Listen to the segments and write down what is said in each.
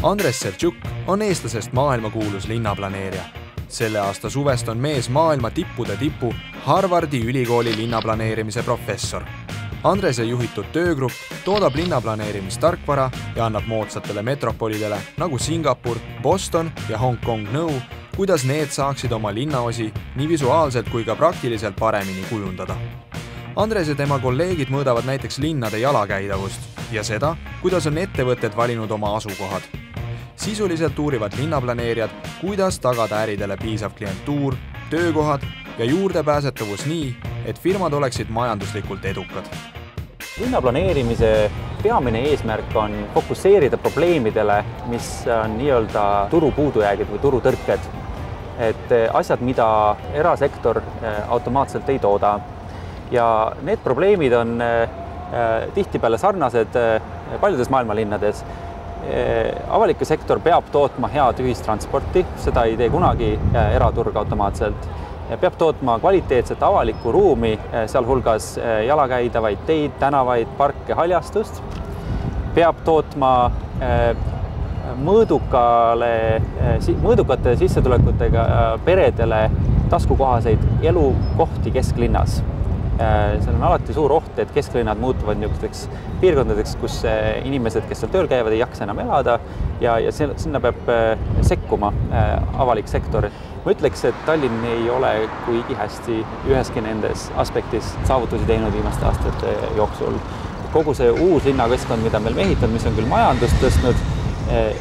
Andres Sertšuk on eestlasest maailmakuulus linnaplaneerija. Selle aasta suvest on mees maailma tippude tipu Harvardi ülikooli linnaplaneerimise professor. Andrese juhitud töögrupp toodab linnaplaneerimistarkvara ja annab moodsatele metropolidele nagu Singapur, Boston ja Hong Kong nõu, kuidas need saaksid oma linnaosi nii visuaalselt kui ka praktiliselt paremini kujundada. Andres ja tema kolleegid mõõdavad näiteks linnade jalakäidavust ja seda, kuidas on ettevõtted valinud oma asukohad. Sisuliselt uurivad linnaplaneerijad, kuidas tagada äridele piisav klientuur, töökohad ja juurdepääsetavus nii, et firmad oleksid majanduslikult edukad. Linnaplaneerimise peamine eesmärk on fokusseerida probleemidele, mis on nii-öelda turu puudujäägid või turutõrked. Et asjad, mida erasektor automaatselt ei tooda. Ja need probleemid on tihtipeale sarnased paljudes maailmalinnades. Avaliku sektor peab tootma head ühistransporti, seda ei tee kunagi eraturg automaatselt. Peab tootma kvaliteetset avalikku ruumi, sealhulgas jalakäidavaid teid, tänavaid, parke, haljastust. Peab tootma mõõdukate sissetulekutega peredele taskukohaseid elukohti kesklinnas. Seal on alati suur oht, et kesklinnad muutuvad niisugusteks piirkondadeks, kus inimesed, kes seal tööl käivad, ei jaksa enam elada ja sinna peab sekkuma avalik sektor. Ma ütleks, et Tallinn ei ole kuigi hästi üheski nendes aspektis saavutusi teinud viimaste aastate jooksul. Kogu see uus linnakeskkond, mida meil ehitanud, mis on küll majandust tõstnud,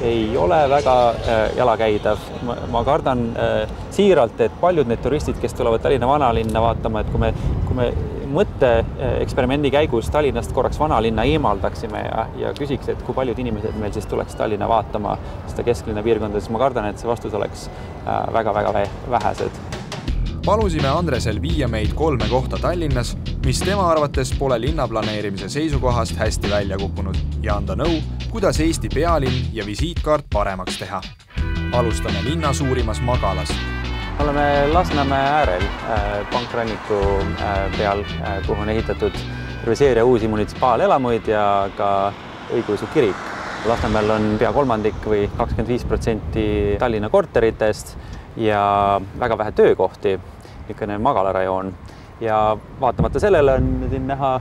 ei ole väga jalakäidav. Ma kardan siiralt, et paljud need turistid, kes tulevad Tallinna vanalinna vaatama, et kui me mõtteeksperimendi käigus Tallinnast korraks vanalinna eemaldaksime ja küsiks, et kui paljud inimesed meil siis tuleks Tallinna vaatama seda kesklinna piirkonda, siis ma kardan, et see vastus oleks väga-väga vähesed. Palusime Andresel viia meid 3 kohta Tallinnas, mis tema arvates pole linnaplaneerimise seisukohast hästi välja kukkunud ja anda nõu, kuidas Eesti pealinn ja visiitkaart paremaks teha. Alustame linna suurimas magalas. Oleme Lasnamäe äärel pankranniku peal, kuhu on ehitatud seeria uusi munitsipaalelamuid ja ka õigeusu kirik. Lasnamäel on pea 1/3 või 25% Tallinna korteritest ja väga vähe töökohti, niisugune magalarajoon. Ja vaatamata sellele on siin näha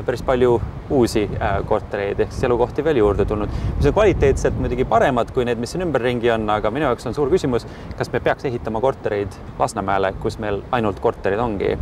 päris palju uusi kortereid ehk elukohti veel juurde tulnud. Mis on kvaliteetselt muidugi paremad kui need, mis siin ümberringi on, aga minu jaoks on suur küsimus, kas me peaks ehitama kortereid Lasnamäele, kus meil ainult korterid ongi.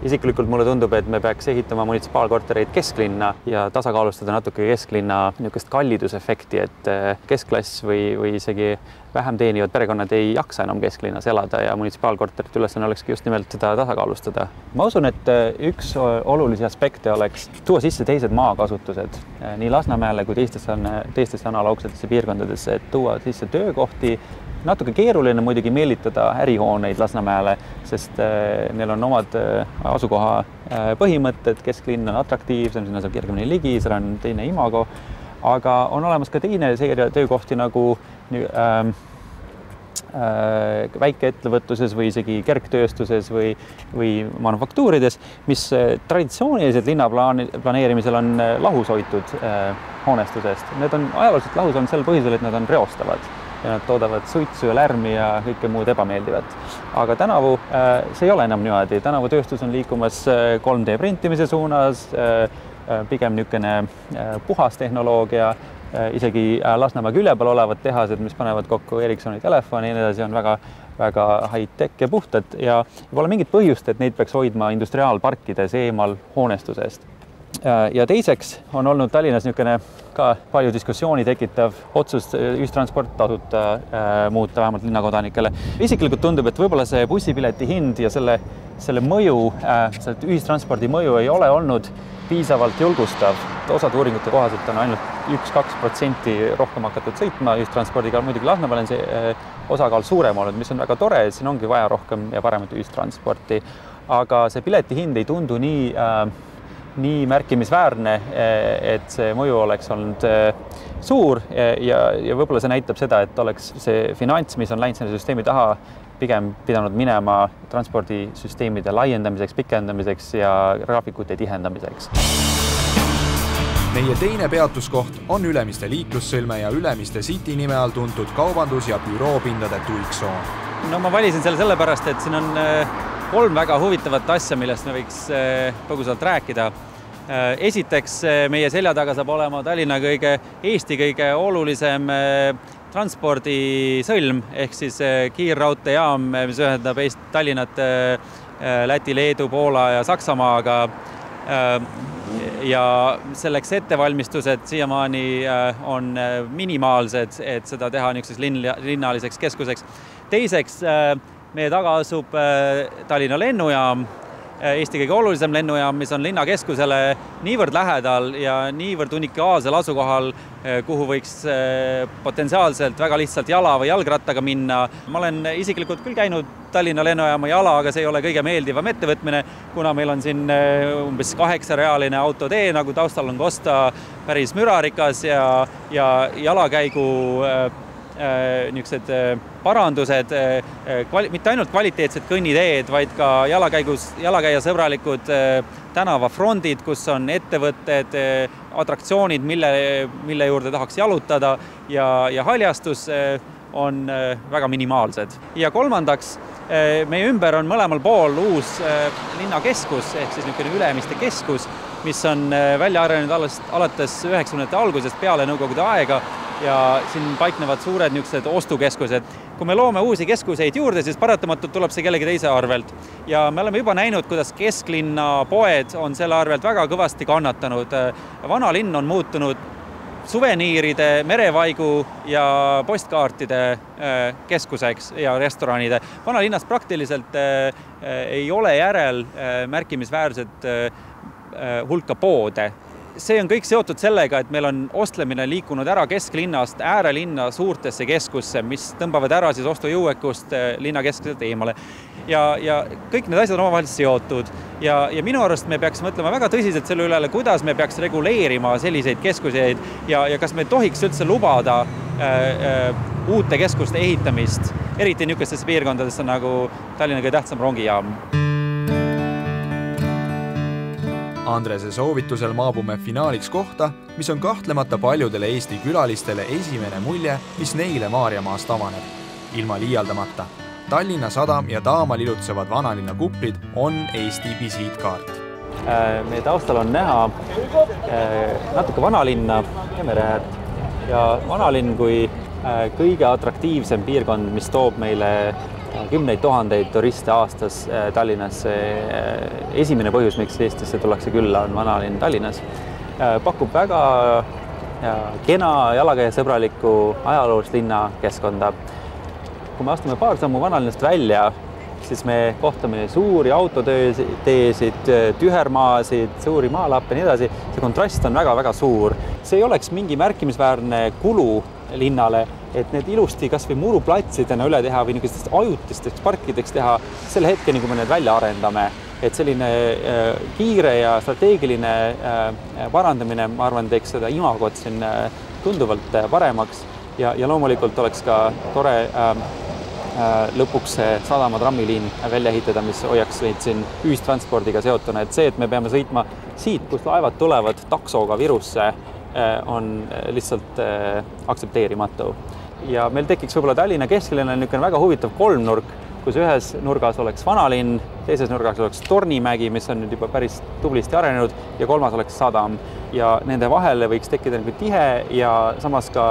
Isiklikult mulle tundub, et me peaks ehitama munitsipaalkortereid kesklinna ja tasakaalustada natuke kesklinna niisugust kallidusefekti, et keskklass või isegi vähem teenivad perekonnad ei jaksa enam kesklinnas elada ja munitsipaalkorterite ülesanne olekski just nimelt seda tasakaalustada. Ma usun, et üks olulisi aspekte oleks tuua sisse teised maakasutused nii Lasnamäele kui teistesse analoogsetesse piirkondadesse, et tuua sisse töökohti. Natuke keeruline muidugi meelitada ärihooneid Lasnamäele, sest neil on omad asukoha põhimõtted, kesklinn on atraktiivsem, sinna saab kergemini ligi, seal on teine imago, aga on olemas ka teine seeria töökohti nagu väikeettevõtluses või isegi kergtööstuses või manufaktuurides, mis traditsiooniliselt linnaplaneerimisel on lahus hoitud hoonestusest. Need on ajalooliselt lahus on sel põhjusel, et nad on reostavad. Ja nad toodavad suitsu ja lärmi ja kõike muud ebameeldivat. Aga tänavu see ei ole enam niimoodi. Tänavu tööstus on liikumas 3D printimise suunas, pigem niisugune puhas tehnoloogia, isegi Lasnamäe külje peal olevad tehased, mis panevad kokku Ericssoni telefoni ja nii edasi, on väga high-tech ja puhtad ja pole mingit põhjust, et neid peaks hoidma industriaalparkides eemal hoonestusest. Ja teiseks on olnud Tallinnas niisugune ka palju diskussiooni tekitav otsus ühistransport tasuta muuta vähemalt linnakodanikele. Isiklikult tundub, et võib-olla see bussipileti hind ja selle mõju, ühistranspordi mõju ei ole olnud piisavalt julgustav. Osad uuringute kohaselt on ainult 1-2% rohkem hakatud sõitma ühistranspordiga. Muidugi Lasnamäel on see osakaal suurem olnud, mis on väga tore, et siin ongi vaja rohkem ja paremat ühistransporti. Aga see pileti hind ei tundu nii märkimisväärne, et see mõju oleks olnud suur ja võib-olla see näitab seda, et oleks see finants, mis on läinud selle süsteemi taha, pigem pidanud minema transpordisüsteemide laiendamiseks, pikendamiseks ja graafikute tihendamiseks. meie teine peatuskoht on Ülemiste liiklussõlme ja Ülemiste City nime all tuntud kaubandus- ja büroopindade tuiksoon. No ma valisin selle sellepärast, et siin on 3 väga huvitavat asja, millest me võiks põgusalt rääkida. Esiteks, meie selja taga saab olema Tallinna Eesti kõige olulisem transpordisõlm ehk siis kiirraudteejaam, mis ühendab Tallinnat Läti, Leedu, Poola ja Saksamaaga. Ja selleks ettevalmistused siiamaani on minimaalsed, et seda teha niisuguseks linnaliseks keskuseks. Teiseks, meie taga asub Tallinna lennujaam, Eesti kõige olulisem lennujaam, mis on linnakeskusele niivõrd lähedal ja niivõrd unikaalsel asukohal, kuhu võiks potentsiaalselt väga lihtsalt jala või jalgrattaga minna. Ma olen isiklikult küll käinud Tallinna lennujaama jala, aga see ei ole kõige meeldivam ettevõtmine, kuna meil on siin umbes 8-realine autotee, nagu taustal on kosta päris mürarikas ja jalakäigu niisugused parandused, mitte ainult kvaliteetsed kõnniteed, vaid ka jalakäijasõbralikud tänavafrondid, kus on ettevõtted, atraktsioonid, mille juurde tahaks jalutada ja haljastus on väga minimaalsed. Ja kolmandaks, meie ümber on mõlemal pool uus linnakeskus ehk siis niisugune Ülemiste keskus, mis on välja arenenud alates 90-ndate algusest peale Nõukogude aega ja siin paiknevad suured niisugused ostukeskused. Kui me loome uusi keskuseid juurde, siis paratamatult tuleb see kellegi teise arvelt. Ja me oleme juba näinud, kuidas kesklinna poed on selle arvelt väga kõvasti kannatanud. Vana linn on muutunud suveniiride, merevaigu ja postkaartide keskuseks ja restoranide. Vanalinnas praktiliselt ei ole järel märkimisväärset hulka poode. See on kõik seotud sellega, et meil on ostlemine liikunud ära kesklinnast äärelinna suurtesse keskusse, mis tõmbavad ära siis ostujõuekust linna keskselt eemale. Ja kõik need asjad on omavahel seotud. Ja minu arust me peaks mõtlema väga tõsiselt selle üle, kuidas me peaks reguleerima selliseid keskuseid ja kas me tohiks üldse lubada uute keskuste ehitamist, eriti niisugustesse piirkondadesse nagu Tallinna kõige tähtsam rongijaam. Andrese soovitusel maabume finaaliks kohta, mis on kahtlemata paljudele Eesti külalistele esimene mulje, mis neile Maarjamaast avaneb. Ilma liialdamata. Tallinna Sadam ja Daama lilutsevad vanalinna kuplid on Eesti visiitkaart. Meie taustal on näha natuke vanalinna ja mereäärt. Ja vanalinn kui kõige atraktiivsem piirkond, mis toob meile 10 000 turiste aastas Tallinnasse. Esimene põhjus, miks Eestisse tullakse külla, on vanalinn Tallinnas. Pakub väga kena jalakäijasõbralikku ajaloolist linna keskkonda. Kui me astume paar sammu vanalinnast välja, siis me kohtame suuri autoteesid, tühermaasid, suuri maalappe ja nii edasi. See kontrast on väga-väga suur. See ei oleks mingi märkimisväärne kulu linnale, et need ilusti kas või muruplatsidena üle teha või niisugustest ajutisteks parkideks teha selle hetkeni, kui me need välja arendame. Et selline kiire ja strateegiline parandamine, ma arvan, teeks seda imagot siin tunduvalt paremaks ja loomulikult oleks ka tore lõpuks sadama trammiliin välja ehitada, mis hoiaks meid siin ühistranspordiga seotuna. Et see, et me peame sõitma siit, kus laevad tulevad taksoga Virusse, on lihtsalt aktsepteerimatu. Ja meil tekiks võib-olla Tallinna kesklinna niisugune väga huvitav kolmnurk, kus ühes nurgas oleks vanalinn, teises nurgas oleks Tornimägi, mis on nüüd juba päris tublisti arenenud, ja kolmas oleks sadam. Ja nende vahele võiks tekkida tihe ja samas ka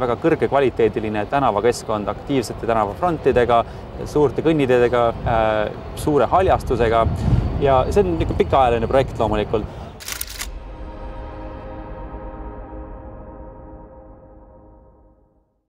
väga kõrge kvaliteediline tänavakeskkond aktiivsete tänavafrontidega, suurte kõnniteedega, suure haljastusega. Ja see on pikaajaline projekt loomulikult.